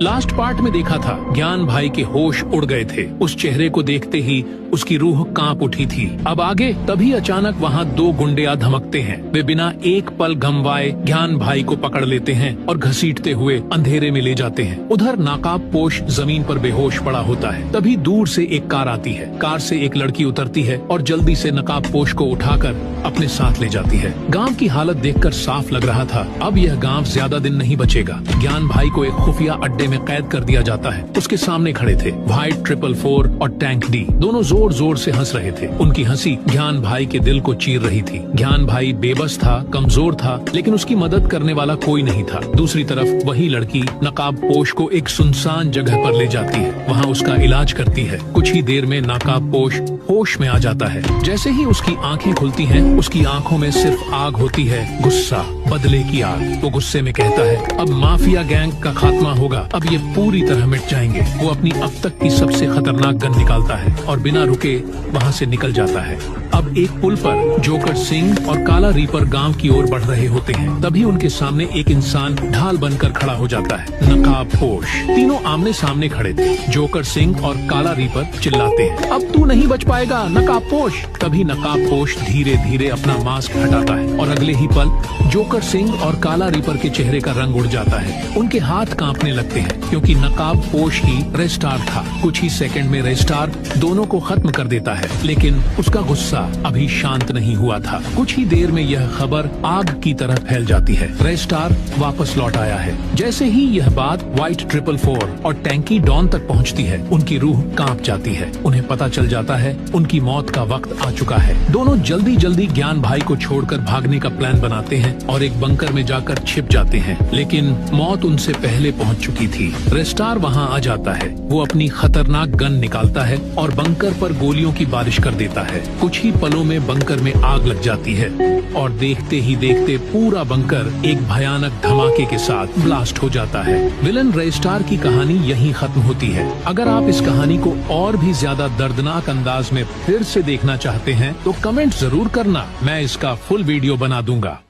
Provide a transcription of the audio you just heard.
Last part में देखा था ज्ञान भाई के होश उड़ गए थे। उस चेहरे को देखते ही उसकी रूह कांप उठी थी। अब आगे तभी अचानक वहाँ दो गुंडे धमकते हैं। वे बिना एक पल गंवाए ज्ञान भाई को पकड़ लेते हैं और घसीटते हुए अंधेरे में ले जाते हैं। उधर नकाबपोश जमीन पर बेहोश पड़ा होता है। तभी दूर से एक कार आती है। कार से एक लड़की उतरती है और जल्दी से नकाबपोश को उठाकर अपने साथ ले जाती है। गांव की हालत देखकर साफ लग रहा था अब यह गांव ज्यादा दिन नहीं बचेगा। ज्ञान भाई को एक खुफिया अड्डे में कैद कर दिया जाता है। उसके सामने खड़े थे व्हाइट 444 और टैंक डी। दोनों जोर जोर से हंस रहे थे। उनकी हंसी ज्ञान भाई के दिल को चीर रही थी। ज्ञान भाई बेबस था, कमजोर था, लेकिन उसकी मदद करने वाला कोई नहीं था। दूसरी तरफ वही लड़की नकाबपोश को एक सुनसान जगह पर ले जाती है। वहाँ उसका इलाज करती है। कुछ ही देर में नकाबपोश होश में आ जाता है। जैसे ही उसकी आंखें खुलती हैं, उसकी आंखों में सिर्फ आग होती है, गुस्सा, बदले की आग। वो गुस्से में कहता है अब माफिया गैंग का खात्मा होगा, अब ये पूरी तरह मिट जाएंगे। वो अपनी अब तक की सबसे खतरनाक गन निकालता है और बिना रुके वहाँ से निकल जाता है। अब एक पुल पर जोकर सिंह और काला रीपर गांव की ओर बढ़ रहे होते हैं। तभी उनके सामने एक इंसान ढाल बनकर खड़ा हो जाता है, नकाबपोश। तीनों आमने सामने खड़े थे। जोकर सिंह और काला रीपर चिल्लाते हैं अब तू नहीं बच पाएगा नकाबपोश। तभी नकाबपोश धीरे धीरे अपना मास्क हटाता है और अगले ही पल जोकर सिंह और काला रीपर के चेहरे का रंग उड़ जाता है। उनके हाथ कांपने लगते हैं क्योंकि नकाबपोश ही रेस्टार था। कुछ ही सेकंड में रेस्टार दोनों को खत्म कर देता है, लेकिन उसका गुस्सा अभी शांत नहीं हुआ था। कुछ ही देर में यह खबर आग की तरह फैल जाती है। रेस्टार वापस लौट आया है। जैसे ही यह बात व्हाइट 444 और टैंकी डॉन तक पहुंचती है, उनकी रूह कांप जाती है। उन्हें पता चल जाता है उनकी मौत का वक्त आ चुका है। दोनों जल्दी जल्दी ज्ञान भाई को छोड़कर भागने का प्लान बनाते हैं और एक बंकर में जाकर छिप जाते हैं, लेकिन मौत उनसे पहले पहुंच चुकी थी। रेस्टार वहां आ जाता है। वो अपनी खतरनाक गन निकालता है और बंकर पर गोलियों की बारिश कर देता है। कुछ ही पलों में बंकर में आग लग जाती है और देखते ही देखते पूरा बंकर एक भयानक धमाके के साथ ब्लास्ट हो जाता है। विलन रेस्टार की कहानी यहीं खत्म होती है। अगर आप इस कहानी को और भी ज्यादा दर्दनाक अंदाज में फिर से देखना चाहते हैं तो कमेंट जरूर करना, मैं इसका फुल वीडियो बना दूंगा।